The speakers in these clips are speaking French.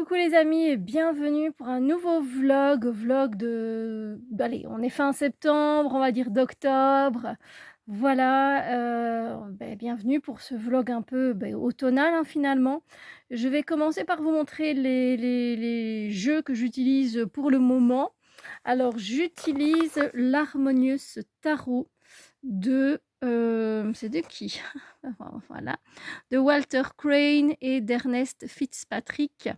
Coucou les amis et bienvenue pour un nouveau vlog allez, on est fin septembre, on va dire d'octobre. Voilà, bienvenue pour ce vlog un peu, automnal, hein, finalement. Je vais commencer par vous montrer les jeux que j'utilise pour le moment. Alors j'utilise l'Harmonious Tarot c'est de qui? Voilà, de Walter Crane et d'Ernest Fitzpatrick.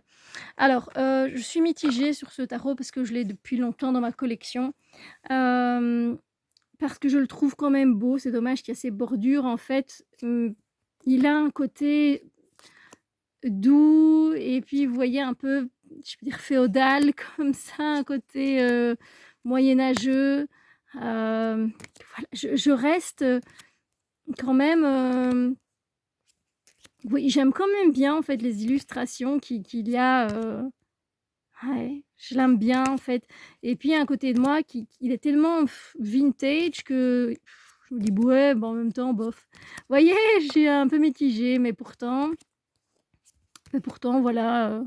Alors, je suis mitigée sur ce tarot parce que je l'ai depuis longtemps dans ma collection, hem, parce que je le trouve quand même beau. C'est dommage qu'il y a ces bordures en fait, il a un côté doux et puis vous voyez un peu, je peux dire féodal comme ça, un côté, moyenâgeux, voilà. Je reste, quand même, oui, j'aime quand même bien en fait les illustrations qu'il y a, ouais, je l'aime bien en fait et puis il y a un côté de moi qui il est tellement vintage que je me dis: «Ouais, en même temps bof». Vous voyez? Je suis un peu mitigée mais pourtant voilà,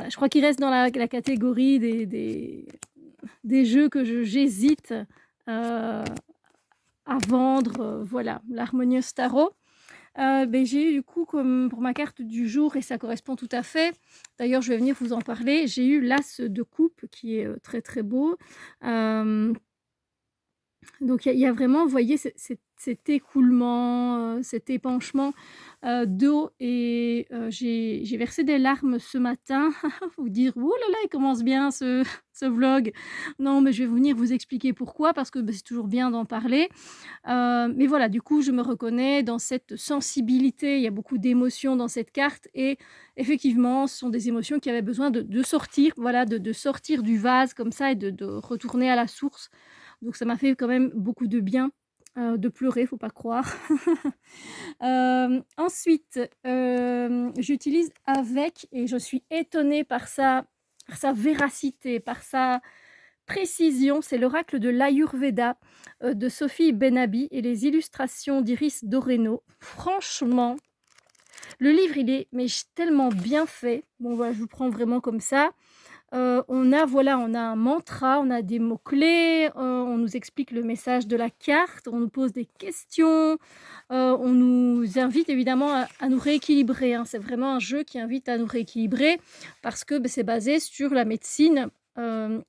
je crois qu'il reste dans la catégorie des jeux que j'hésite, à vendre, voilà, l'Harmonious Tarot. J'ai eu du coup comme pour ma carte du jour et ça correspond tout à fait, d'ailleurs je vais venir vous en parler, j'ai eu l'as de coupe qui est, très, très beau. Hem Donc il y a vraiment, vous voyez, cet écoulement, cet épanchement, d'eau et j'ai versé des larmes ce matin. Vous dire: «Ouh là là, il commence bien ce vlog». Non, mais je vais venir vous expliquer pourquoi, parce que, c'est toujours bien d'en parler. Mais voilà, du coup, je me reconnais dans cette sensibilité. Il y a beaucoup d'émotions dans cette carte et effectivement, ce sont des émotions qui avaient besoin de sortir, voilà, de sortir du vase comme ça et de retourner à la source. Donc ça m'a fait quand même beaucoup de bien, de pleurer, faut pas croire. Ensuite, j'utilise avec et je suis étonnée par sa véracité, par sa précision, c'est l'oracle de l'Ayurveda, de Sophie Benabi et les illustrations d'Iris Doreno. Franchement, le livre, il est mais tellement bien fait. Bon, voilà, je vous prends vraiment comme ça. On a un mantra, on a des mots-clés, on nous explique le message de la carte, on nous pose des questions, on nous invite évidemment à nous rééquilibrer, hein. C'est vraiment un jeu qui invite à nous rééquilibrer parce que, c'est basé sur la médecine,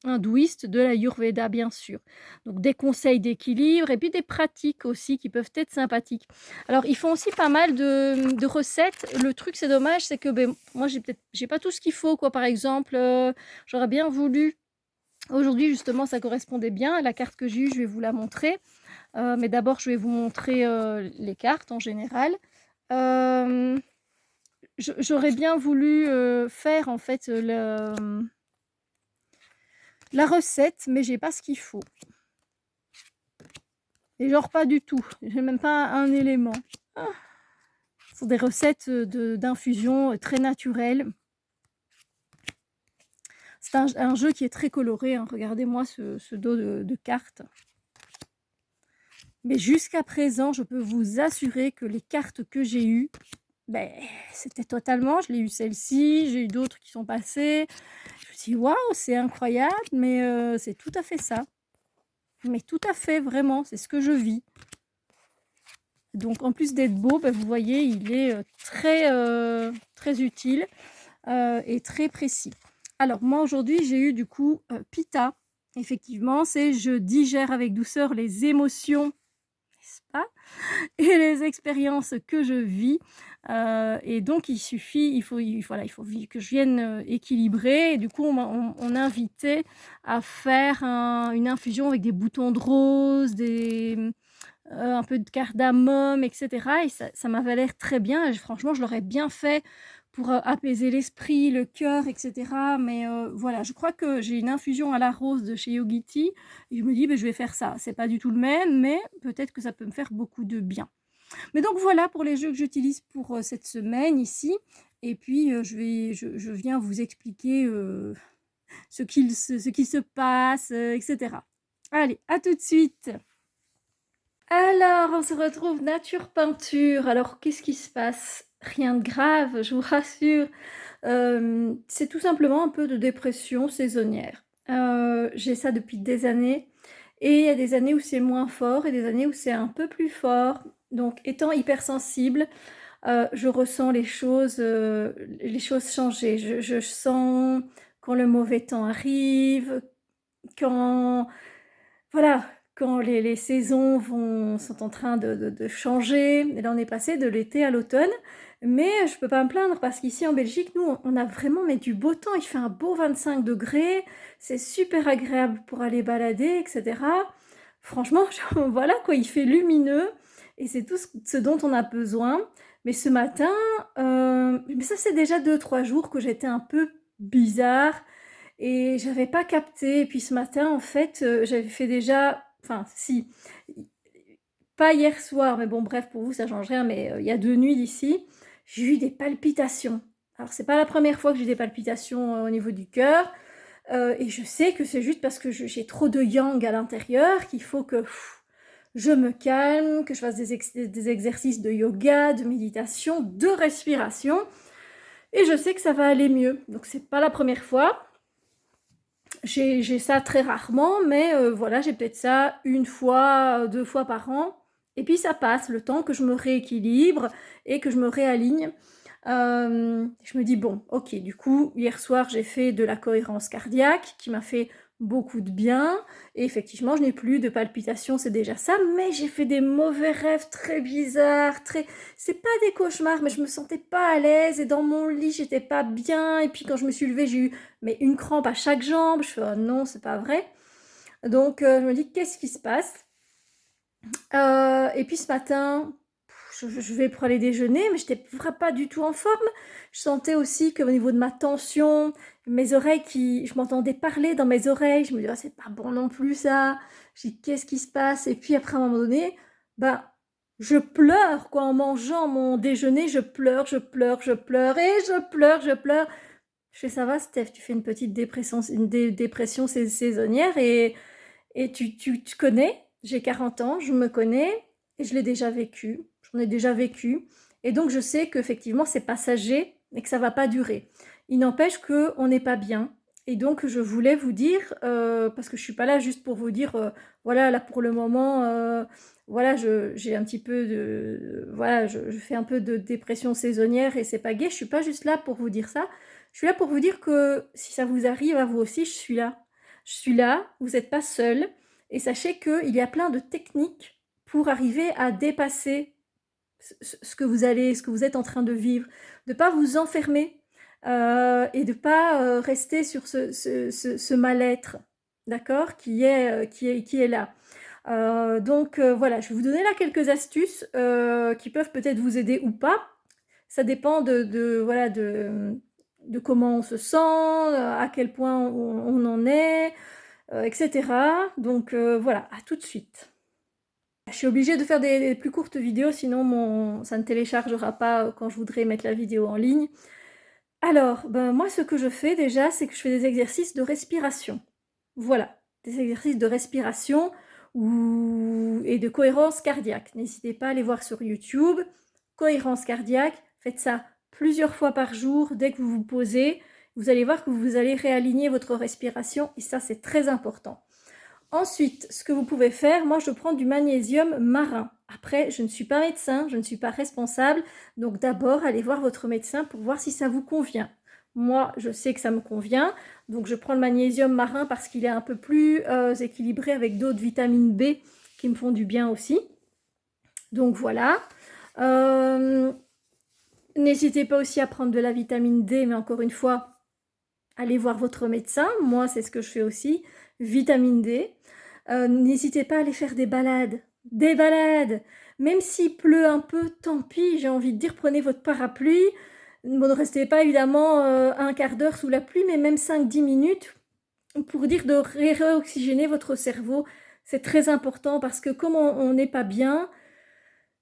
hindouiste de l'Ayurveda, bien sûr. Donc des conseils d'équilibre et puis des pratiques aussi qui peuvent être sympathiques. Alors ils font aussi pas mal de recettes. Le truc, c'est dommage, c'est que, moi j'ai pas tout ce qu'il faut quoi. Par exemple, j'aurais bien voulu aujourd'hui justement ça correspondait bien à la carte que j'ai eue, je vais vous la montrer. Mais d'abord je vais vous montrer, les cartes en général. Hem, j'aurais bien voulu, faire en fait, la recette, mais j'ai pas ce qu'il faut et genre pas du tout. J'ai même pas un élément. Ah! Ce sont des recettes, d'infusion, très naturelles. C'est un jeu qui est très coloré, hein. Regardez-moi ce dos de cartes. Mais jusqu'à présent, je peux vous assurer que les cartes que j'ai eues, beh, c'était totalement je l'ai eu celle-ci, j'ai eu d'autres qui sont passées. Je me suis dit: «Waouh, c'est incroyable», mais c'est tout à fait ça. Mais tout à fait, vraiment, c'est ce que je vis. Donc en plus d'être beau, vous voyez, il est, très utile, et très précis. Alors moi aujourd'hui, j'ai eu du coup, Pitta. Effectivement, c'est je digère avec douceur les émotions, n'est-ce pas? Et les expériences que je vis, et donc il faut que je vienne, équilibrer et du coup on invitait à faire une infusion avec des boutons de rose, un peu de cardamome et cetera et ça m'avait l'air très bien et franchement je l'aurais bien fait pour, apaiser l'esprit, le cœur et cetera mais voilà, je crois que j'ai une infusion à la rose de chez Yogiti et je me dis: «Je vais faire ça». C'est pas du tout le même mais peut-être que ça peut me faire beaucoup de bien. Mais donc voilà pour les jeux que j'utilise pour, cette semaine ici et puis, je viens vous expliquer, ce qui se passe, et cetera. Allez, à tout de suite! Alors, on se retrouve nature peinture. Alors, qu'est-ce qui se passe? Rien de grave, je vous rassure. C'est tout simplement un peu de dépression saisonnière. J'ai ça depuis des années et il y a des années où c'est moins fort et des années où c'est un peu plus fort. Donc étant hypersensible, je ressens les choses changer. Je sens quand le mauvais temps arrive, quand voilà, quand les saisons sont en train de changer. Et là, on est passé de l'été à l'automne, mais je peux pas me plaindre parce qu'ici en Belgique, nous, on a vraiment mais du beau temps. Il fait un beau 25 degrés, c'est super agréable pour aller balader, et cetera. Franchement, voilà quoi, il fait lumineux et c'est tout ce dont on a besoin. Mais ce matin, mais ça c'est déjà 2-3 jours que j'étais un peu bizarre et j'avais pas capté. Et puis ce matin, en fait, j'avais fait déjà, enfin si, pas hier soir, mais bon bref, pour vous ça change rien, mais il y a 2 nuits d'ici, j'ai eu des palpitations. Alors c'est pas la première fois que j'ai des palpitations au niveau du cœur, et je sais que c'est juste parce que j'ai trop de yang à l'intérieur, qu'il faut que je me calme, que je fasse des exercices de yoga, de méditation, de respiration, et je sais que ça va aller mieux. Donc c'est pas la première fois. J'ai ça très rarement, mais voilà, j'ai peut-être ça 1 fois, 2 fois par an. Et puis ça passe, le temps que je me rééquilibre et que je me réaligne. Je me dis, bon, ok, du coup, hier soir, j'ai fait de la cohérence cardiaque qui m'a fait beaucoup de bien. Et effectivement, je n'ai plus de palpitations, c'est déjà ça. Mais j'ai fait des mauvais rêves très bizarres, c'est pas des cauchemars, mais je me sentais pas à l'aise. Et dans mon lit, j'étais pas bien. Et puis quand je me suis levée, j'ai eu une crampe à chaque jambe. Je fais, oh non, c'est pas vrai. Donc, je me dis, qu'est-ce qui se passe? Et puis ce matin, je vais pour aller déjeuner, mais j'étais pas du tout en forme. Je sentais aussi qu'au niveau de ma tension, mes oreilles je m'entendais parler dans mes oreilles. Je me disais, ah, c'est pas bon non plus ça. Je dis, qu'est-ce qui se passe? Et puis après, à un moment donné, ben, je pleure, quoi. En mangeant mon déjeuner, je pleure, je pleure, je pleure, et je pleure, je pleure. Je fais, ça va, Steph, tu fais une petite dépression, dépression saisonnière, et tu connais, j'ai 40 ans, je me connais, et je l'ai déjà vécu, j'en ai déjà vécu, et donc je sais qu'effectivement c'est passager, et que ça va pas durer. Il n'empêche qu'on n'est pas bien, et donc je voulais vous dire, parce que je suis pas là juste pour vous dire, voilà, là pour le moment, voilà, j'ai un petit peu voilà, je fais un peu de dépression saisonnière, et c'est pas gai, je suis pas juste là pour vous dire ça, je suis là pour vous dire que si ça vous arrive à vous aussi, je suis là. Je suis là, vous n'êtes pas seul, et sachez qu'il y a plein de techniques pour arriver à dépasser ce que vous êtes en train de vivre, de ne pas vous enfermer et de ne pas rester sur ce mal-être, d'accord, qui est là. Donc voilà, je vais vous donner là quelques astuces qui peuvent peut-être vous aider ou pas. Ça dépend voilà, de comment on se sent, à quel point on en est, etc. Donc voilà, à tout de suite. Je suis obligée de faire des plus courtes vidéos, sinon ça ne téléchargera pas quand je voudrais mettre la vidéo en ligne. Alors, ben, moi ce que je fais déjà, c'est que je fais des exercices de respiration. Voilà, des exercices de respiration et de cohérence cardiaque. N'hésitez pas à aller voir sur YouTube. Cohérence cardiaque, faites ça plusieurs fois par jour dès que vous vous posez. Vous allez voir que vous allez réaligner votre respiration et ça c'est très important. Ensuite, ce que vous pouvez faire, moi je prends du magnésium marin. Après, je ne suis pas médecin, je ne suis pas responsable, donc d'abord allez voir votre médecin pour voir si ça vous convient. Moi, je sais que ça me convient, donc je prends le magnésium marin parce qu'il est un peu plus équilibré avec d'autres vitamines B qui me font du bien aussi. Donc voilà. N'hésitez pas aussi à prendre de la vitamine D, mais encore une fois, allez voir votre médecin. Moi, c'est ce que je fais aussi. Vitamine D. N'hésitez pas à aller faire des balades. Des balades. Même s'il pleut un peu, tant pis, j'ai envie de dire, prenez votre parapluie. Bon, ne restez pas évidemment un quart d'heure sous la pluie, mais même 5-10 minutes pour dire de réoxygéner votre cerveau. C'est très important parce que comme on n'est pas bien,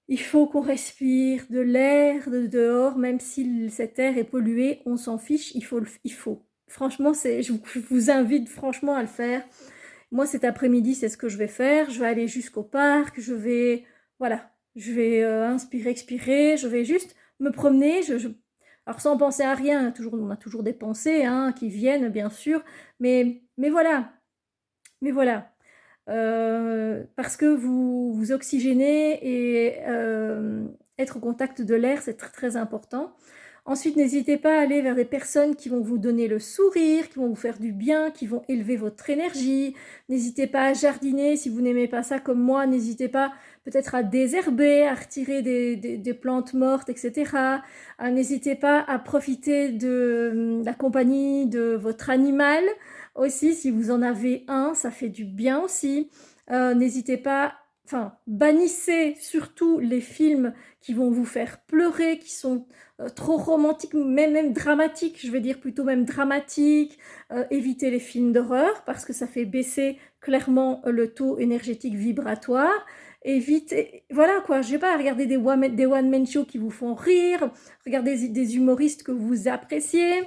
il faut qu'on respire de l'air de dehors, même si cet air est pollué, on s'en fiche, il faut. Franchement, je vous invite franchement à le faire. Moi, cet après-midi, c'est ce que je vais faire. Je vais aller jusqu'au parc, voilà, je vais inspirer, expirer, je vais juste me promener, alors sans penser à rien, on a toujours des pensées hein, qui viennent, bien sûr, mais voilà, mais voilà. Parce que vous oxygénez et être au contact de l'air, c'est très très important. Ensuite, n'hésitez pas à aller vers des personnes qui vont vous donner le sourire, qui vont vous faire du bien, qui vont élever votre énergie. N'hésitez pas à jardiner si vous n'aimez pas ça comme moi. N'hésitez pas peut-être à désherber, à retirer des plantes mortes, etc. N'hésitez pas à profiter de la compagnie de votre animal aussi. Si vous en avez un, ça fait du bien aussi. N'hésitez pas, enfin, bannissez surtout les films qui vont vous faire pleurer, qui sont trop romantique, même dramatique, je vais dire plutôt même dramatique. Évitez les films d'horreur parce que ça fait baisser clairement le taux énergétique vibratoire. Évitez, voilà quoi, je vais pas regarder des one-man shows qui vous font rire, regardez des humoristes que vous appréciez.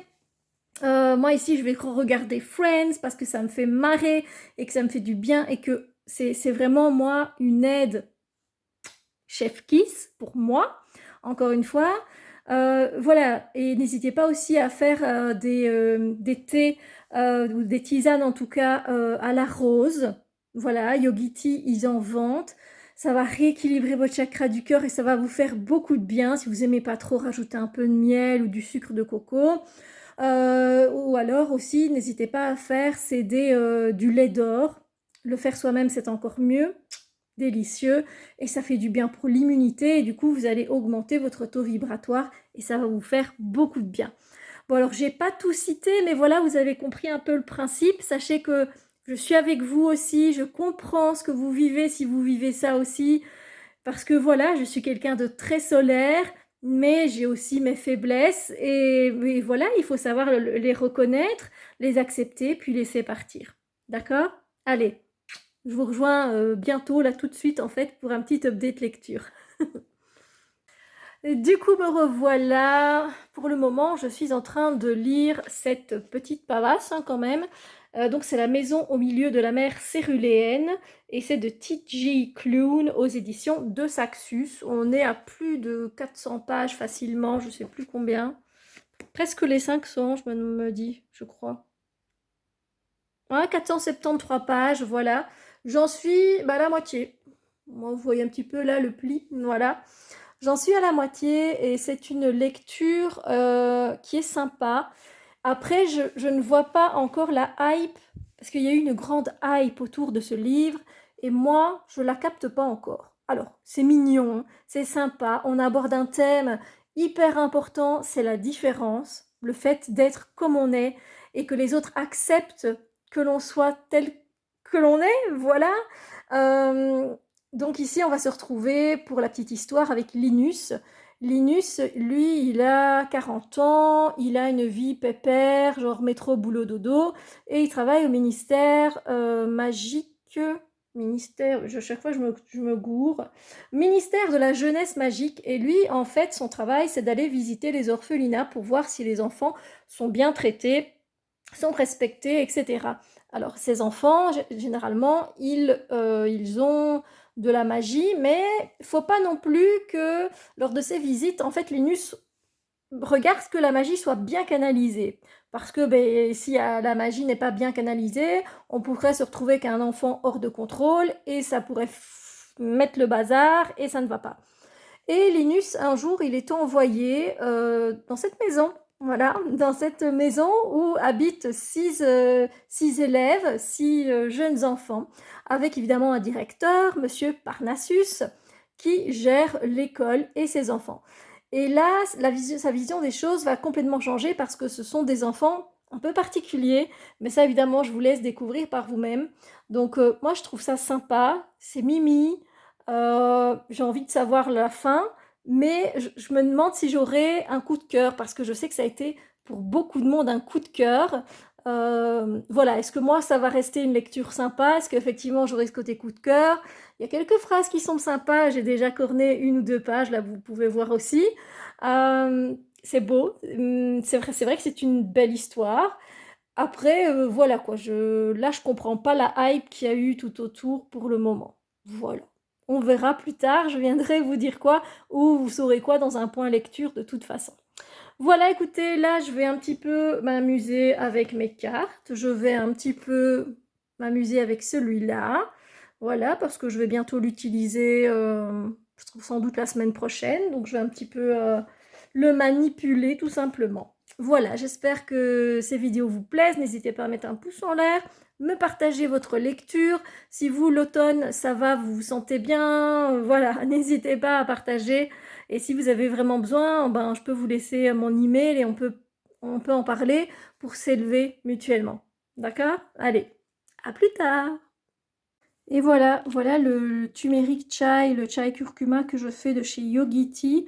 Moi ici, je vais regarder Friends parce que ça me fait marrer et que ça me fait du bien et que c'est vraiment moi une aide chef kiss pour moi, encore une fois. Voilà, et n'hésitez pas aussi à faire des thés ou des tisanes en tout cas à la rose. Voilà, Yogiti, ils en vendent. Ça va rééquilibrer votre chakra du cœur et ça va vous faire beaucoup de bien. Si vous n'aimez pas trop, rajouter un peu de miel ou du sucre de coco. Ou alors aussi, n'hésitez pas à faire céder du lait d'or. Le faire soi-même, c'est encore mieux. Délicieux et ça fait du bien pour l'immunité et du coup vous allez augmenter votre taux vibratoire et ça va vous faire beaucoup de bien. Bon alors j'ai pas tout cité mais voilà vous avez compris un peu le principe. Sachez que je suis avec vous aussi, je comprends ce que vous vivez si vous vivez ça aussi parce que voilà je suis quelqu'un de très solaire mais j'ai aussi mes faiblesses et voilà il faut savoir les reconnaître, les accepter puis laisser partir. D'accord? Allez. Je vous rejoins bientôt, là tout de suite en fait, pour un petit update lecture. Et du coup, me revoilà. Pour le moment, je suis en train de lire cette petite pavasse hein, quand même. Donc c'est La maison au milieu de la mer céruléenne et c'est de T.J. Klune aux éditions de Saxus. On est à plus de 400 pages facilement, je sais plus combien. Presque les 500, je me dis, je crois. Ouais, 473 pages, voilà. J'en suis à la moitié. Moi, vous voyez un petit peu là le pli, voilà. J'en suis à la moitié et c'est une lecture qui est sympa. Après, je ne vois pas encore la hype, parce qu'il y a eu une grande hype autour de ce livre, et moi, je ne la capte pas encore. Alors, c'est mignon, c'est sympa, on aborde un thème hyper important, c'est la différence, le fait d'être comme on est, et que les autres acceptent que l'on soit tel que l'on est, voilà. Donc ici, on va se retrouver pour la petite histoire avec Linus. Linus, lui, il a 40 ans, il a une vie pépère, genre métro, boulot, dodo, et il travaille au ministère magique, chaque fois je me gourre, ministère de la jeunesse magique, et lui, en fait, son travail, c'est d'aller visiter les orphelinats pour voir si les enfants sont bien traités, sont respectés, etc. Alors, ces enfants, généralement, ils ont de la magie, mais il ne faut pas non plus que, lors de ces visites, en fait, Linus regarde que la magie soit bien canalisée. Parce que si la magie n'est pas bien canalisée, on pourrait se retrouver avec un enfant hors de contrôle et ça pourrait mettre le bazar et ça ne va pas. Et Linus, un jour, il est envoyé dans cette maison. Voilà, dans cette maison où habitent 6 élèves, 6 jeunes enfants, avec évidemment un directeur, Monsieur Parnassus, qui gère l'école et ses enfants. Et là, sa vision des choses va complètement changer parce que ce sont des enfants un peu particuliers, mais ça évidemment je vous laisse découvrir par vous-même. Donc moi je trouve ça sympa, c'est mimi, j'ai envie de savoir la fin, mais je me demande si j'aurai un coup de cœur, parce que je sais que ça a été pour beaucoup de monde un coup de cœur. Voilà, est-ce que moi ça va rester une lecture sympa? Est-ce qu'effectivement j'aurai ce côté coup de cœur? Il y a quelques phrases qui sont sympas, j'ai déjà corné 1 ou 2 pages, là vous pouvez voir aussi. C'est beau, c'est vrai que c'est une belle histoire. Après, voilà quoi, là je comprends pas la hype qu'il y a eu tout autour pour le moment. Voilà. on verra plus tard, je viendrai vous dire quoi, ou vous saurez quoi dans un point lecture de toute façon. Voilà, écoutez, là, je vais un petit peu m'amuser avec mes cartes. Je vais un petit peu m'amuser avec celui-là. Voilà, parce que je vais bientôt l'utiliser, je trouve sans doute la semaine prochaine. Donc, je vais un petit peu le manipuler, tout simplement. Voilà, j'espère que ces vidéos vous plaisent. N'hésitez pas à mettre un pouce en l'air, me partager votre lecture. Si vous, l'automne, ça va, vous vous sentez bien, voilà, n'hésitez pas à partager. Et si vous avez vraiment besoin, ben, je peux vous laisser mon email et on peut en parler pour s'élever mutuellement. D'accord? Allez, à plus tard! Et voilà, voilà le turmeric chai, le chai curcuma que je fais de chez Yogiti.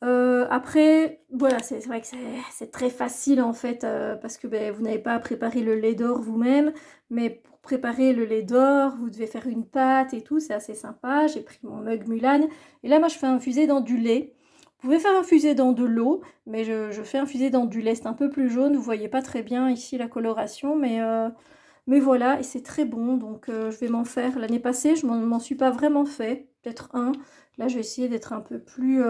Après, voilà, c'est vrai que c'est très facile en fait, parce que ben, vous n'avez pas à préparer le lait d'or vous-même, mais pour préparer le lait d'or, vous devez faire une pâte et tout, c'est assez sympa. J'ai pris mon mug Mulan, et là moi je fais infuser dans du lait. Vous pouvez faire infuser dans de l'eau, mais je fais infuser dans du lait, c'est un peu plus jaune, vous voyez pas très bien ici la coloration, mais voilà, et c'est très bon, donc je vais m'en faire. L'année passée, je m'en suis pas vraiment fait, peut-être un. Là, je vais essayer d'être un peu plus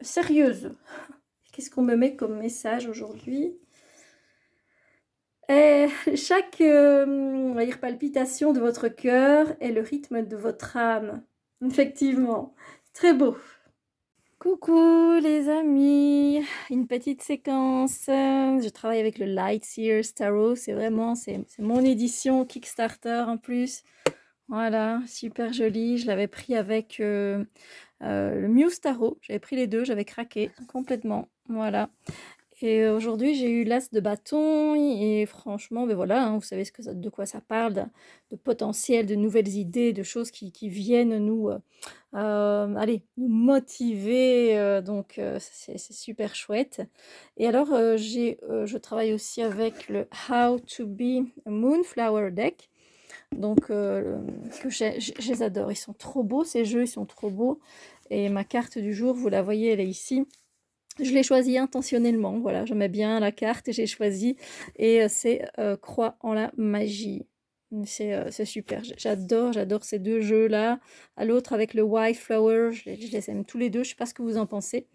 sérieuse. Qu'est-ce qu'on me met comme message aujourd'hui? Chaque on va dire, palpitation de votre cœur est le rythme de votre âme. Effectivement, très beau. Coucou les amis, une petite séquence. Je travaille avec le Lightseers Tarot, c'est mon édition Kickstarter en plus. Voilà, super joli. Je l'avais pris avec le Muse Tarot. J'avais pris les deux, j'avais craqué complètement. Voilà. Et aujourd'hui, j'ai eu l'as de bâton et franchement, ben voilà, hein, vous savez de quoi ça parle, de potentiel, de nouvelles idées, de choses qui viennent nous, allez, nous motiver, donc c'est super chouette. Et alors, je travaille aussi avec le How to be a Moonflower Deck, donc que je les adore, ils sont trop beaux ces jeux, ils sont trop beaux. Et ma carte du jour, vous la voyez, elle est ici. Je l'ai choisie intentionnellement, voilà, j'aimais bien la carte et j'ai choisi, et c'est Croix en la magie. C'est super, j'adore ces deux jeux-là. À l'autre avec le White Flower, je les aime tous les deux, je sais pas ce que vous en pensez,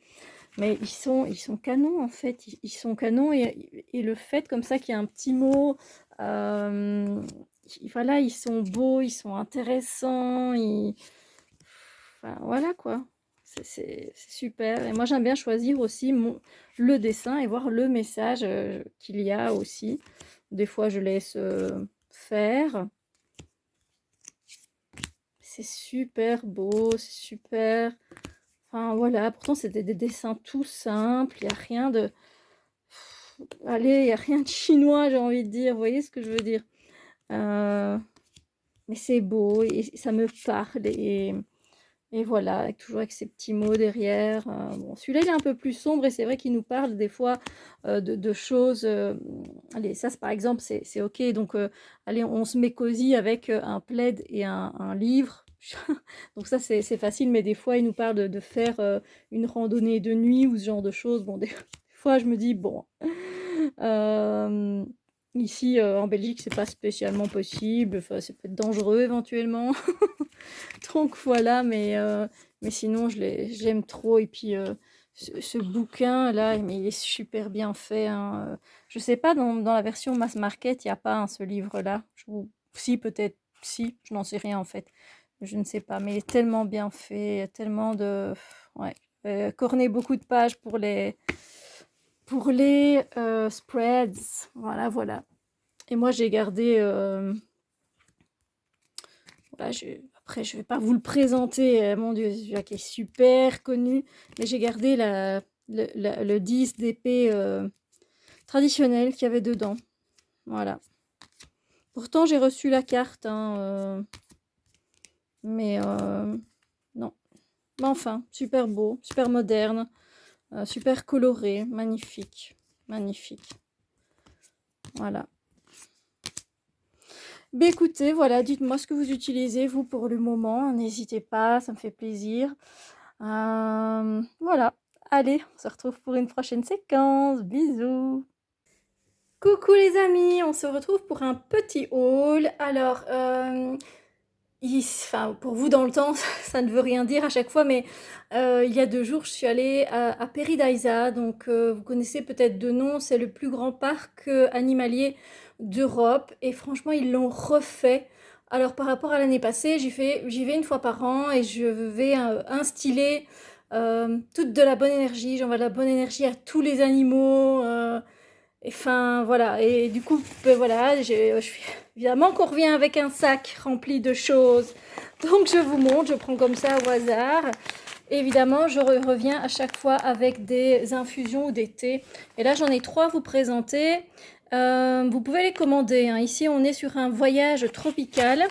mais ils sont canons en fait, ils sont canons, et le fait comme ça qu'il y a un petit mot, voilà, ils sont beaux, ils sont intéressants, enfin voilà quoi. C'est super. Et moi, j'aime bien choisir aussi le dessin et voir le message qu'il y a aussi. Des fois, je laisse faire. C'est super beau, c'est super. Enfin, voilà. Pourtant, c'est des dessins tout simples. Il n'y a rien de... Allez, il n'y a rien de chinois, j'ai envie de dire. Vous voyez ce que je veux dire? Mais c'est beau et ça me parle. Et voilà, toujours avec ces petits mots derrière. Bon, celui-là, il est un peu plus sombre et c'est vrai qu'il nous parle des fois de choses. Allez, ça, par exemple, c'est OK. Donc, allez, on se met cosy avec un plaid et un livre. Donc ça, c'est facile, mais des fois, il nous parle de faire une randonnée de nuit ou ce genre de choses. Bon, des fois, je me dis, bon... ici, en Belgique, c'est pas spécialement possible. Enfin, c'est peut-être dangereux éventuellement. Donc voilà, mais sinon, j'aime trop. Et puis, ce bouquin-là, mais il est super bien fait, hein. Je sais pas, dans la version mass market, il n'y a pas, hein, ce livre-là. Si, peut-être, si, je n'en sais rien en fait. Je ne sais pas, mais il est tellement bien fait, il y a tellement de... Ouais, corné beaucoup de pages pour les spreads. Voilà, voilà. Et moi, j'ai gardé... voilà, après, je vais pas vous le présenter, mon Dieu, celui-là qui est super connu, mais j'ai gardé le 10 d'épée traditionnel qu'il y avait dedans. Voilà. Pourtant, j'ai reçu la carte, hein, mais non. Mais enfin, super beau, super moderne, super coloré, magnifique. Magnifique. Voilà. Ben écoutez, voilà, dites-moi ce que vous utilisez, vous, pour le moment. N'hésitez pas, ça me fait plaisir. Voilà. Allez, on se retrouve pour une prochaine séquence. Bisous. Coucou les amis, on se retrouve pour un petit haul. Alors, enfin, pour vous dans le temps, ça ne veut rien dire à chaque fois, mais il y a 2 jours, je suis allée à Paradise. Donc, vous connaissez peut-être de nom, c'est le plus grand parc animalier d'Europe. Et franchement, ils l'ont refait. Alors, par rapport à l'année passée, j'y vais une fois par an et je vais instiller toute de la bonne énergie. J'envoie de la bonne énergie à tous les animaux. Enfin, voilà. Et du coup, ben voilà, je suis évidemment qu'on revient avec un sac rempli de choses. Donc, je vous montre, je prends comme ça au hasard. Évidemment, je reviens à chaque fois avec des infusions ou des thés. Et là, j'en ai 3 à vous présenter. Vous pouvez les commander, hein. Ici, on est sur un voyage tropical.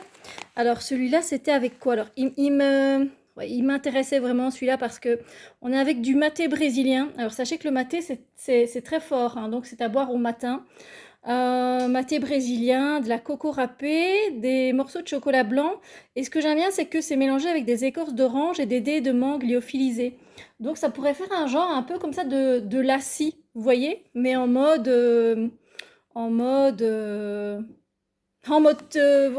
Alors, celui-là, c'était avec quoi? Alors, ouais, il m'intéressait vraiment celui-là parce que on est avec du maté brésilien. Alors, sachez que le maté, c'est très fort, hein, donc c'est à boire au matin. Maté brésilien, de la coco râpée, des morceaux de chocolat blanc. Et ce que j'aime bien, c'est que c'est mélangé avec des écorces d'orange et des dés de mangue lyophilisés. Donc, ça pourrait faire un genre un peu comme ça de lassi, vous voyez, mais en mode, euh,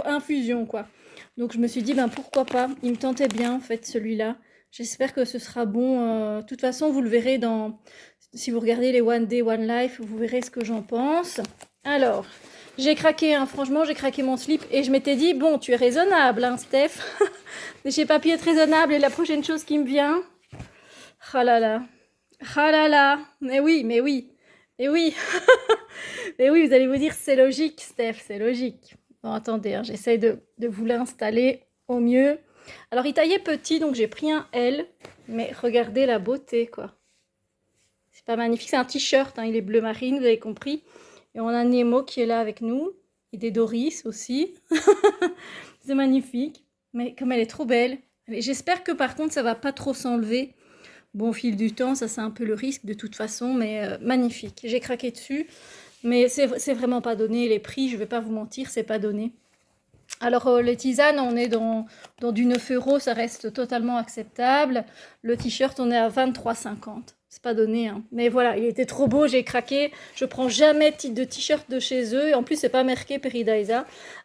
infusion, quoi. Donc je me suis dit, ben pourquoi pas. Il me tentait bien, en fait, celui-là. J'espère que ce sera bon. De toute façon, vous le verrez si vous regardez les One Day, One Life, vous verrez ce que j'en pense. Alors, j'ai craqué, hein, franchement, j'ai craqué mon slip et je m'étais dit, bon, tu es raisonnable, hein, Steph. Mais j'ai pas pu être raisonnable et la prochaine chose qui me vient... Ah là là. Ah là là. Mais oui, mais oui. Mais oui. Mais oui, vous allez vous dire, c'est logique, Steph, c'est logique. Bon, attendez, hein, j'essaye de vous l'installer au mieux. Alors, il taillait petit, donc j'ai pris un L. Mais regardez la beauté, quoi. C'est pas magnifique, c'est un t-shirt, hein, il est bleu marine, vous avez compris. Et on a Nemo qui est là avec nous. Et des Doris aussi. C'est magnifique. Mais comme elle est trop belle. J'espère que par contre, ça va pas trop s'enlever. Bon, au fil du temps, ça c'est un peu le risque de toute façon, mais magnifique. J'ai craqué dessus. Mais c'est vraiment pas donné. Les prix, je vais pas vous mentir, c'est pas donné. Alors, les tisanes, on est dans du 9 €, ça reste totalement acceptable. Le t-shirt, on est à 23,50. C'est pas donné, hein. Mais voilà, il était trop beau, j'ai craqué. Je prends jamais de t-shirt de chez eux. Et en plus, c'est pas marqué Paradise.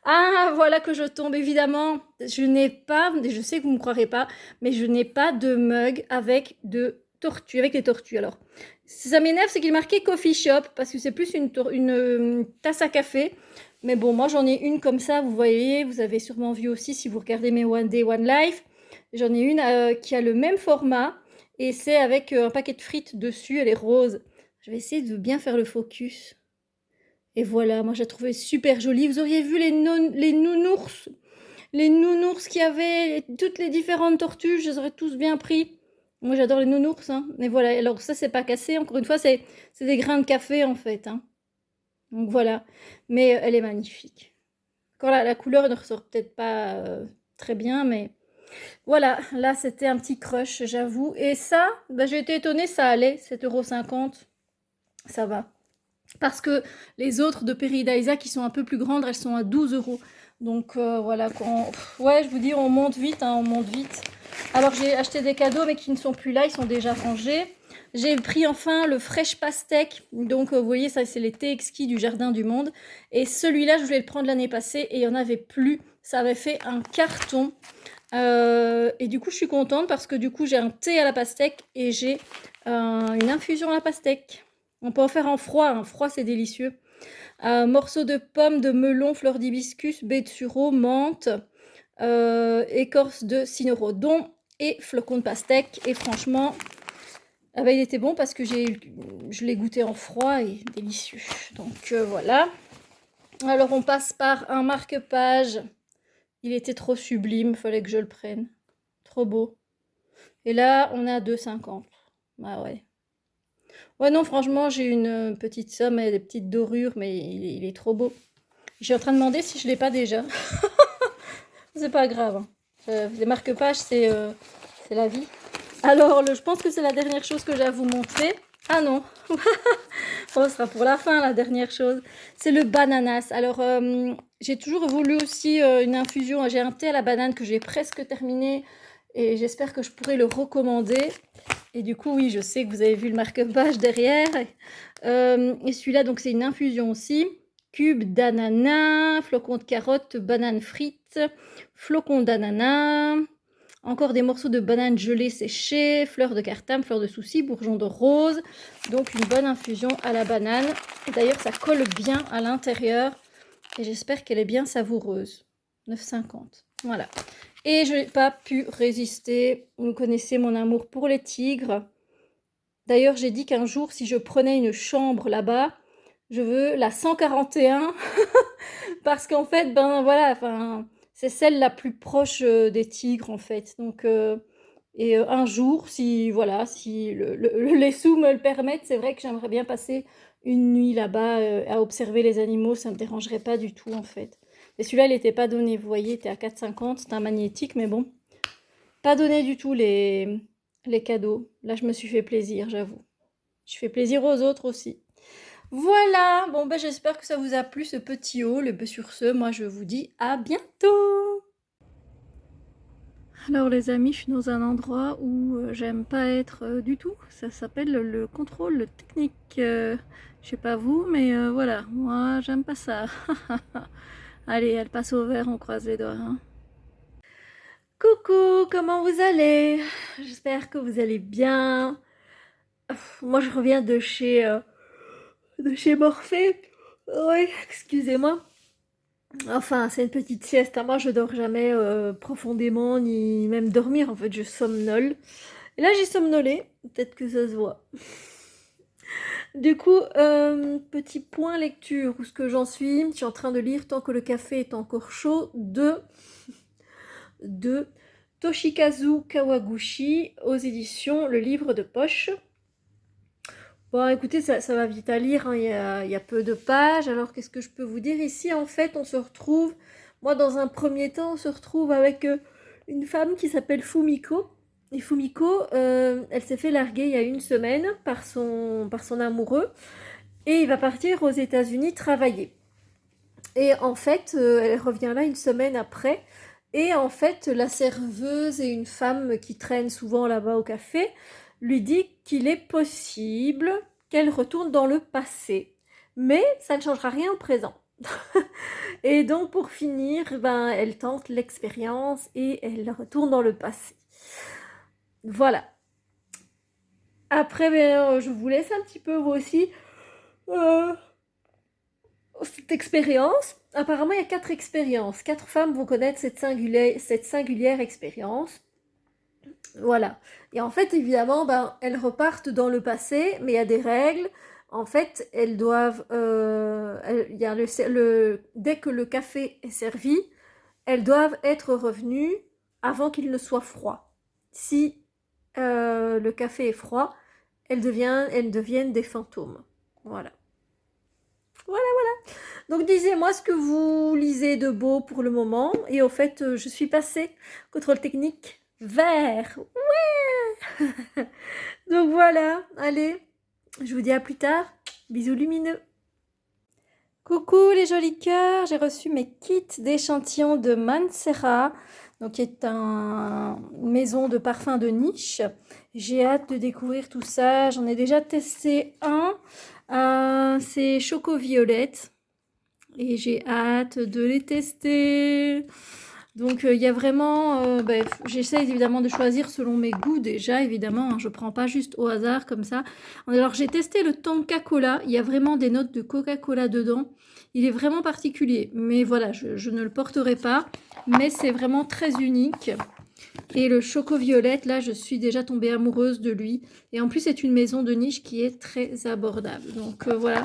Ah, voilà que je tombe, évidemment. Je n'ai pas, je sais que vous me croirez pas, mais je n'ai pas de mug avec avec les tortues. Alors, ça m'énerve, c'est qu'il est marqué Coffee Shop, parce que c'est plus une tasse à café. Mais bon, moi j'en ai une comme ça, vous voyez, vous avez sûrement vu aussi si vous regardez mes One Day, One Life. J'en ai une qui a le même format et c'est avec un paquet de frites dessus, elle est rose. Je vais essayer de bien faire le focus. Et voilà, moi j'ai trouvé super jolie. Vous auriez vu les nounours, qu'il y avait, toutes les différentes tortues, je les aurais tous bien pris. Moi j'adore les nounours, hein. Mais voilà, alors ça c'est pas cassé, encore une fois, c'est des grains de café en fait, hein. Donc voilà, mais elle est magnifique. Encore là, la couleur ne ressort peut-être pas très bien, mais voilà, là c'était un petit crush, j'avoue. Et ça, bah, j'ai été étonnée, ça allait, 7,50 €, ça va. Parce que les autres de Paradise qui sont un peu plus grandes, elles sont à 12 €. Donc voilà, ouais, je vous dis, on monte vite, hein, on monte vite. Alors j'ai acheté des cadeaux, mais qui ne sont plus là, ils sont déjà rangés. J'ai pris enfin le Fresh Pastèque. Donc vous voyez, ça c'est les thés exquis du Jardin du Monde. Et celui-là, je voulais le prendre l'année passée et il n'y en avait plus. Ça avait fait un carton. Et du coup, je suis contente parce que du coup, j'ai un thé à la pastèque et j'ai une infusion à la pastèque. On peut en faire en froid. Un froid, c'est délicieux. Morceaux de pommes, de melon, fleurs d'hibiscus, baies de sureau, menthe, écorce de cynorrhodon et flocons de pastèque. Et franchement, ah bah, il était bon parce que je l'ai goûté en froid et délicieux. Donc voilà. Alors on passe par un marque-page. Il était trop sublime, fallait que je le prenne. Trop beau. Et là, on est à 2,50 €. Ah ouais. Ouais, non, franchement, j'ai une petite somme et des petites dorures, mais il est trop beau. Je suis en train de demander si je ne l'ai pas déjà. C'est pas grave, hein. Les marque-pages, c'est la vie. Alors, je pense que c'est la dernière chose que j'ai à vous montrer. Ah non, oh, ce sera pour la fin, la dernière chose. C'est le bananas. Alors, j'ai toujours voulu aussi une infusion. J'ai un thé à la banane que j'ai presque terminé et j'espère que je pourrai le recommander. Et du coup, oui, je sais que vous avez vu le marque-page derrière. Et celui-là, donc, c'est une infusion aussi. cubes d'ananas, flocons de carottes, bananes frites, flocons d'ananas, encore des morceaux de banane gelée séchée, fleurs de cartame, fleurs de souci, bourgeons de rose. Donc une bonne infusion à la banane. D'ailleurs, ça colle bien à l'intérieur et j'espère qu'elle est bien savoureuse. 9,50. Voilà. Et je n'ai pas pu résister. Vous connaissez mon amour pour les tigres. D'ailleurs, j'ai dit qu'un jour, si je prenais une chambre là-bas, je veux la 141 parce qu'en fait, ben voilà, enfin, c'est celle la plus proche des tigres en fait. Donc, un jour, si voilà, si les sous me le permettent, c'est vrai que j'aimerais bien passer une nuit là-bas à observer les animaux. Ça me dérangerait pas du tout en fait. Et celui-là, il n'était pas donné. Vous voyez, il était à 4,50. C'était un magnétique, mais bon, pas donné du tout les cadeaux. Là, je me suis fait plaisir, j'avoue. Je fais plaisir aux autres aussi. Voilà, bon ben j'espère que ça vous a plu ce petit haul. Et ben sur ce, moi je vous dis à bientôt. Alors les amis, je suis dans un endroit où j'aime pas être du tout. Ça s'appelle le contrôle technique. Je sais pas vous, mais voilà, moi j'aime pas ça. Allez, elle passe au vert, on croise les doigts. Hein. Coucou, comment vous allez? J'espère que vous allez bien. Moi je reviens de chez Morphée. Oui, excusez-moi. Enfin, c'est une petite sieste. Hein. Moi, je dors jamais profondément, ni même dormir. En fait, je somnole. Et là, j'ai somnolé. Peut-être que ça se voit. Du coup, petit point lecture. Où est-ce que j'en suis? Je suis en train de lire Tant que le café est encore chaud de Toshikazu Kawaguchi aux éditions Le Livre de Poche. Bon, écoutez, ça va vite à lire, hein. Il y a peu de pages. Alors, qu'est-ce que je peux vous dire ici? En fait, on se retrouve, moi, dans un premier temps, on se retrouve avec une femme qui s'appelle Fumiko. Et Fumiko, elle s'est fait larguer il y a une semaine par son amoureux. Et il va partir aux États-Unis travailler. Et en fait, elle revient là une semaine après. Et en fait, la serveuse et une femme qui traîne souvent là-bas au café lui dit qu'il est possible qu'elle retourne dans le passé. Mais ça ne changera rien au présent. Et donc, pour finir, ben, elle tente l'expérience et elle retourne dans le passé. Voilà. Après, ben, je vous laisse un petit peu, vous aussi, cette expérience. Apparemment, il y a 4 expériences. 4 femmes vont connaître cette singulière expérience. Voilà. Et en fait, évidemment, ben, elles repartent dans le passé, mais il y a des règles. En fait, elles doivent... il y a dès que le café est servi, elles doivent être revenues avant qu'il ne soit froid. Si le café est froid, elles deviennent des fantômes. Voilà. Voilà. Donc, disez-moi ce que vous lisez de beau pour le moment. Et au fait, je suis passée, contrôle technique, vert. Ouais. Donc voilà, allez, je vous dis à plus tard. Bisous lumineux. Coucou les jolis cœurs, j'ai reçu mes kits d'échantillons de Mancera, donc qui est une maison de parfum de niche. J'ai hâte de découvrir tout ça. J'en ai déjà testé un, c'est Choco Violette. Et j'ai hâte de les tester. Donc il y a vraiment, j'essaie évidemment de choisir selon mes goûts déjà, évidemment, hein, je ne prends pas juste au hasard comme ça. Alors j'ai testé le Tonka Cola, il y a vraiment des notes de Coca-Cola dedans. Il est vraiment particulier, mais voilà, je ne le porterai pas, mais c'est vraiment très unique. Et le Choco Violette, là, je suis déjà tombée amoureuse de lui. Et en plus, c'est une maison de niche qui est très abordable. Donc voilà,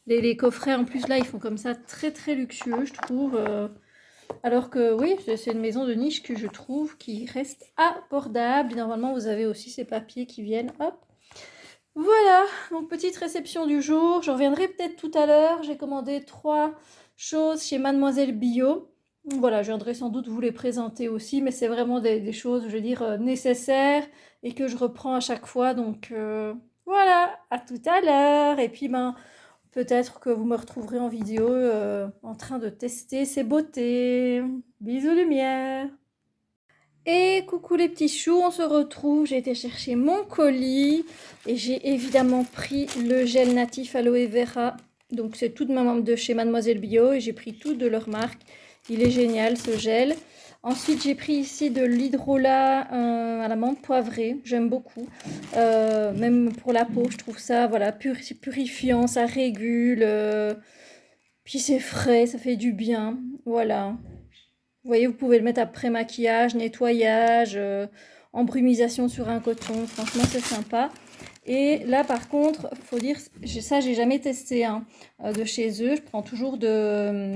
les coffrets en plus là, ils font comme ça très très luxueux, je trouve. Alors que oui, c'est une maison de niche que je trouve qui reste abordable. Et normalement, vous avez aussi ces papiers qui viennent, hop. Voilà, donc petite réception du jour. Je reviendrai peut-être tout à l'heure. J'ai commandé 3 choses chez Mademoiselle Bio. Voilà, je viendrai sans doute vous les présenter aussi, mais c'est vraiment des choses, je veux dire, nécessaires et que je reprends à chaque fois. Donc voilà, à tout à l'heure. Et puis ben, peut-être que vous me retrouverez en vidéo en train de tester ces beautés. Bisous lumière. Et coucou les petits choux, on se retrouve. J'ai été chercher mon colis et j'ai évidemment pris le gel natif aloe vera Donc c'est tout de chez Mademoiselle Bio et j'ai pris tout de leur marque. Il est génial ce gel. Ensuite j'ai pris ici de l'hydrolat à la menthe poivrée, j'aime beaucoup. Même pour la peau je trouve ça voilà, purifiant, ça régule. Puis c'est frais, ça fait du bien. Voilà. Vous voyez, vous pouvez le mettre après maquillage, nettoyage, embrumisation sur un coton. Franchement, c'est sympa. Et là, par contre, faut dire, ça, j'ai jamais testé hein, de chez eux. Je prends toujours de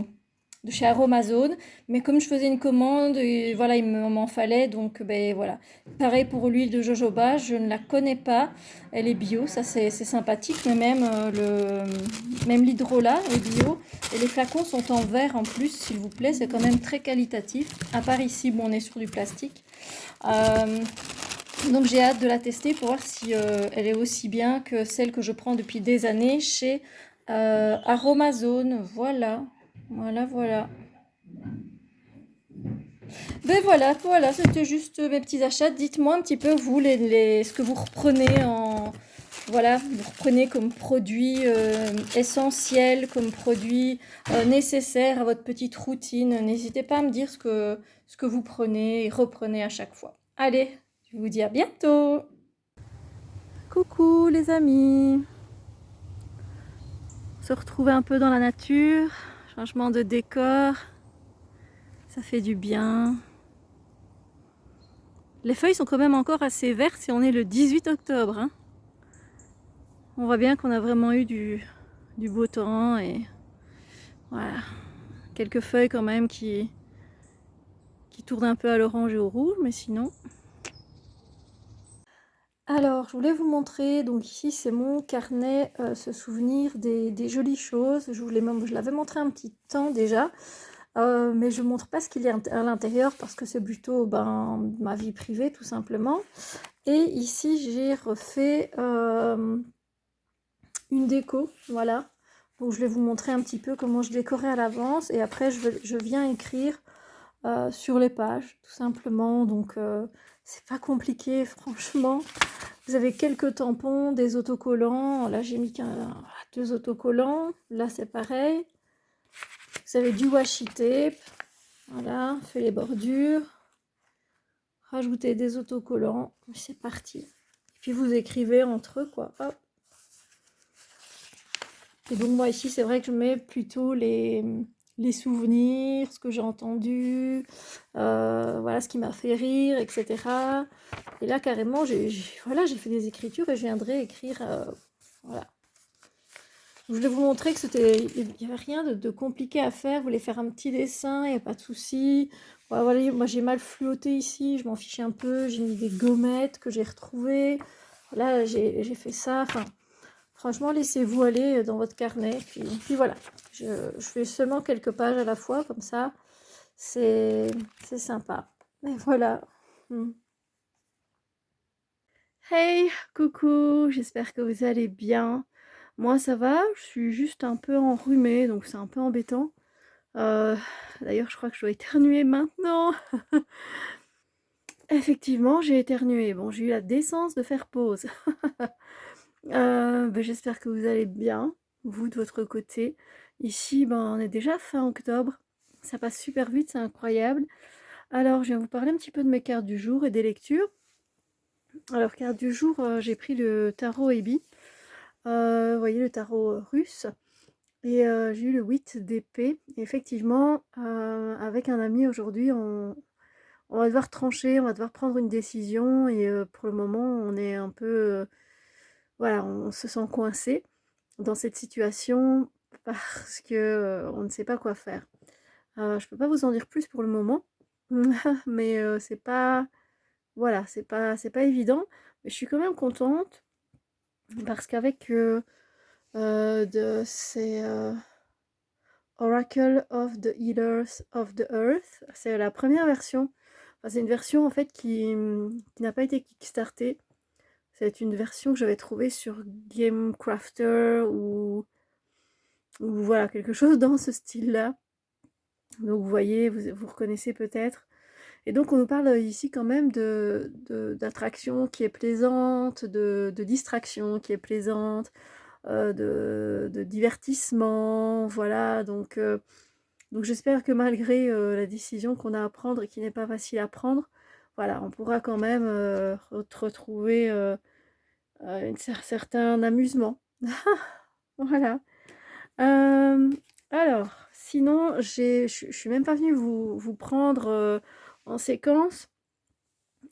chez Aromazone. Mais comme je faisais une commande, et voilà, il m'en fallait. Donc, ben voilà. Pareil pour l'huile de jojoba, je ne la connais pas. Elle est bio, ça c'est sympathique. Mais même même l'hydrolat est bio. Et les flacons sont en verre en plus, s'il vous plaît. C'est quand même très qualitatif. À part ici, bon, on est sur du plastique. Donc j'ai hâte de la tester pour voir si elle est aussi bien que celle que je prends depuis des années chez Aromazone. Voilà, voilà. Ben voilà, c'était juste mes petits achats. Dites-moi un petit peu, vous, ce que vous reprenez Voilà, vous reprenez comme produit essentiel, comme produit nécessaire à votre petite routine. N'hésitez pas à me dire ce que vous prenez et reprenez à chaque fois. Allez, je vous dis à bientôt. Coucou les amis. Se retrouver un peu dans la nature, changement de décor, ça fait du bien. Les feuilles sont quand même encore assez vertes si on est le 18 octobre. Hein. On voit bien qu'on a vraiment eu du beau temps et voilà. Quelques feuilles quand même qui tournent un peu à l'orange et au rouge, mais sinon... Alors, je voulais vous montrer, donc ici c'est mon carnet, se souvenir des jolies choses. Je l'avais montré un petit temps déjà, mais je ne montre pas ce qu'il y a à l'intérieur parce que c'est plutôt ma vie privée tout simplement. Et ici j'ai refait une déco, voilà. Donc je vais vous montrer un petit peu comment je décorais à l'avance et après je viens écrire sur les pages tout simplement. Donc c'est pas compliqué franchement. Vous avez quelques tampons, des autocollants. Là j'ai mis deux autocollants. Là c'est pareil. Vous avez du washi tape. Voilà, fait les bordures. Rajoutez des autocollants. C'est parti. Et puis vous écrivez entre eux quoi. Hop. Et donc moi ici c'est vrai que je mets plutôt les souvenirs, ce que j'ai entendu, voilà ce qui m'a fait rire, etc. Et là carrément j'ai fait des écritures et je viendrai écrire, voilà. Je voulais vous montrer que il n'y avait rien de compliqué à faire. Vous voulez faire un petit dessin, il n'y a pas de souci. Voilà, moi j'ai mal fluoté ici, je m'en fiche un peu. J'ai mis des gommettes que j'ai retrouvées. Voilà, j'ai fait ça. Enfin, franchement, laissez-vous aller dans votre carnet. Puis voilà, je fais seulement quelques pages à la fois, comme ça. C'est sympa. Et voilà. Hey, coucou, j'espère que vous allez bien. Moi ça va, je suis juste un peu enrhumée, donc c'est un peu embêtant. D'ailleurs je crois que je dois éternuer maintenant. Effectivement j'ai éternué, bon j'ai eu la décence de faire pause. J'espère que vous allez bien, vous de votre côté. Ici on est déjà fin octobre, ça passe super vite, c'est incroyable. Alors je viens vous parler un petit peu de mes cartes du jour et des lectures. Alors carte du jour, j'ai pris le tarot Ebi. Vous voyez le tarot russe. Et j'ai eu le 8 d'épée. Et effectivement, avec un ami aujourd'hui, on va devoir trancher, on va devoir prendre une décision. Et pour le moment, on est un peu... voilà, on se sent coincé dans cette situation parce que on ne sait pas quoi faire. Je peux pas vous en dire plus pour le moment. Mais c'est pas... Voilà, c'est pas évident. Mais je suis quand même contente parce qu'avec c'est Oracle of the Healers of the Earth. C'est la première version. Enfin, c'est une version en fait qui n'a pas été kickstartée. C'est une version que j'avais trouvée sur Gamecrafter ou voilà, quelque chose dans ce style-là. Donc vous voyez, vous reconnaissez peut-être. Et donc on nous parle ici quand même d'attraction qui est plaisante, de distraction qui est plaisante, de divertissement, voilà. Donc j'espère que malgré la décision qu'on a à prendre et qui n'est pas facile à prendre, voilà, on pourra quand même retrouver un certain amusement. Voilà. Euh, alors, sinon, je suis même pas venue vous prendre en séquence,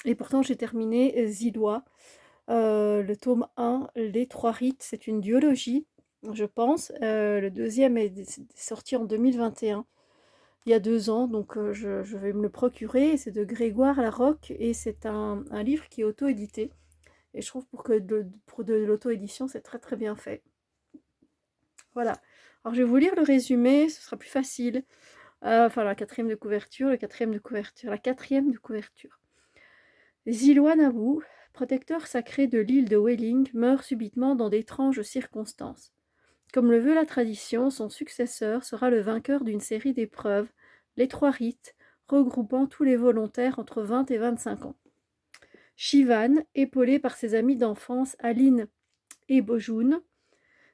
et pourtant j'ai terminé Zillois, le tome 1, Les Trois Rites, c'est une duologie, je pense. Le deuxième est sorti en 2021, il y a 2 ans, donc je vais me le procurer. C'est de Grégoire Larocque et c'est un livre qui est auto-édité. Et je trouve pour de l'auto-édition, c'est très très bien fait. Voilà. Alors je vais vous lire le résumé, ce sera plus facile. Enfin, la quatrième de couverture, la quatrième de couverture. Zilwa Nabou, protecteur sacré de l'île de Welling, meurt subitement dans d'étranges circonstances. Comme le veut la tradition, son successeur sera le vainqueur d'une série d'épreuves, les Trois Rites, regroupant tous les volontaires entre 20 et 25 ans. Shivan, épaulé par ses amis d'enfance Aline et Bojoun,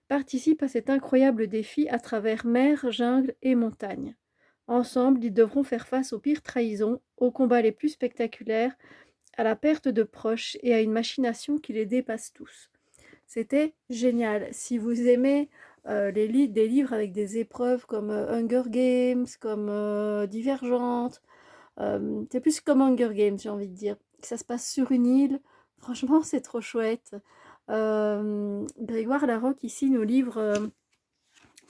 participe à cet incroyable défi à travers mer, jungle et montagne. Ensemble, ils devront faire face aux pires trahisons, aux combats les plus spectaculaires, à la perte de proches et à une machination qui les dépasse tous. C'était génial. Si vous aimez des livres avec des épreuves comme Hunger Games, comme Divergente, c'est plus comme Hunger Games, j'ai envie de dire. Ça se passe sur une île. Franchement, c'est trop chouette. Grégoire Larocque ici nous livre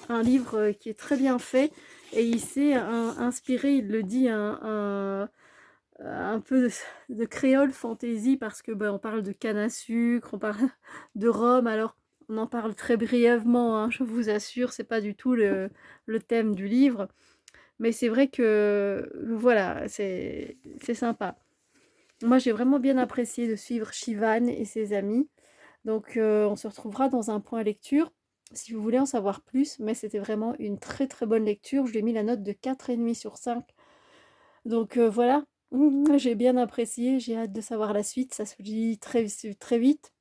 un livre qui est très bien fait et il s'est inspiré, il le dit, un peu de créole fantasy parce que on parle de canne à sucre, on parle de rhum. Alors on en parle très brièvement, hein, je vous assure, c'est pas du tout le thème du livre, mais c'est vrai que voilà, c'est sympa. Moi j'ai vraiment bien apprécié de suivre Shivan et ses amis, donc on se retrouvera dans un point lecture si vous voulez en savoir plus, mais c'était vraiment une très très bonne lecture. Je lui ai mis la note de 4,5 sur 5. Donc voilà, j'ai bien apprécié, j'ai hâte de savoir la suite, ça se dit très, très vite.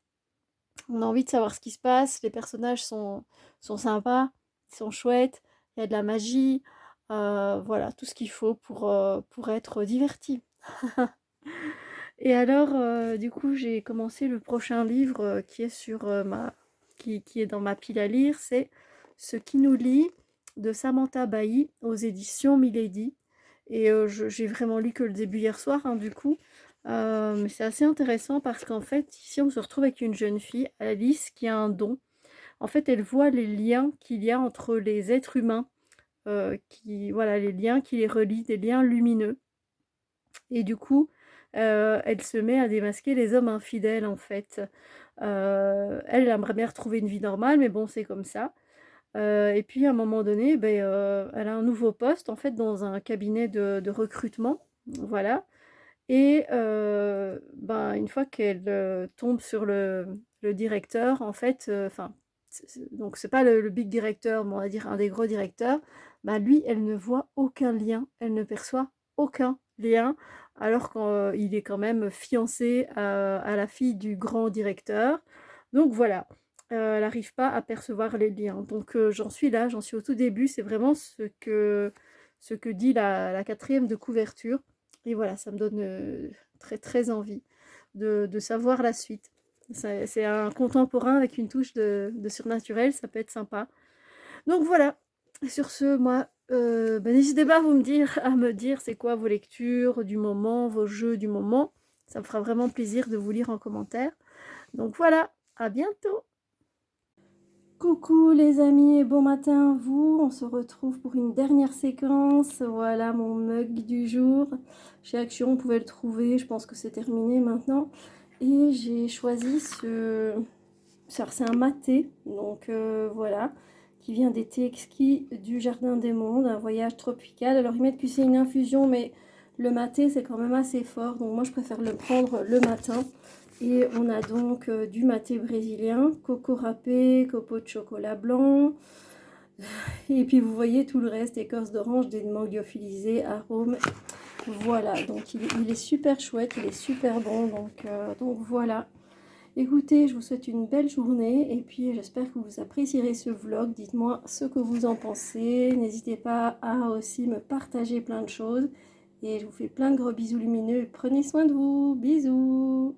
On a envie de savoir ce qui se passe, les personnages sont sympas, ils sont chouettes, il y a de la magie, voilà, tout ce qu'il faut pour être diverti. Et alors, du coup, j'ai commencé le prochain livre qui est qui est dans ma pile à lire, c'est Ce qui nous lie de Samantha Bailly aux éditions Milady. Et j'ai vraiment lu que le début hier soir, hein, du coup. Mais c'est assez intéressant parce qu'en fait, ici, on se retrouve avec une jeune fille, Alice, qui a un don. En fait, elle voit les liens qu'il y a entre les êtres humains, voilà, les liens qui les relient, des liens lumineux. Et du coup, elle se met à démasquer les hommes infidèles, en fait. Elle aimerait bien retrouver une vie normale, mais bon, c'est comme ça. Et puis à un moment donné, elle a un nouveau poste en fait dans un cabinet de recrutement, voilà. Et une fois qu'elle tombe sur le directeur, en fait, enfin, donc c'est pas le big directeur, mais on va dire un des gros directeurs, lui, elle ne voit aucun lien, elle ne perçoit aucun lien, alors qu'il est quand même fiancé à la fille du grand directeur. Donc voilà, elle n'arrive pas à percevoir les liens. Donc j'en suis là, j'en suis au tout début, c'est vraiment ce que dit la quatrième de couverture. Et voilà, ça me donne très très envie de savoir la suite. C'est un contemporain avec une touche de surnaturel, ça peut être sympa. Donc voilà, sur ce, moi, n'hésitez pas à me dire c'est quoi vos lectures du moment, vos jeux du moment. Ça me fera vraiment plaisir de vous lire en commentaire. Donc voilà, à bientôt. Coucou les amis et bon matin à vous, on se retrouve pour une dernière séquence. Voilà mon mug du jour. Chez Action, on pouvait le trouver, je pense que c'est terminé maintenant. Et j'ai choisi c'est un maté, donc voilà, qui vient des thés exquis du Jardin des Mondes, un voyage tropical. Alors ils mettent que c'est une infusion, mais le maté c'est quand même assez fort, donc moi je préfère le prendre le matin. Et on a donc du maté brésilien, coco râpé, copeaux de chocolat blanc. Et puis vous voyez tout le reste, écorce d'orange, des mangues lyophilisées, arômes. Voilà, donc il est super chouette, il est super bon. Donc voilà. Écoutez, je vous souhaite une belle journée et puis j'espère que vous apprécierez ce vlog. Dites-moi ce que vous en pensez. N'hésitez pas à aussi me partager plein de choses. Et je vous fais plein de gros bisous lumineux. Prenez soin de vous. Bisous!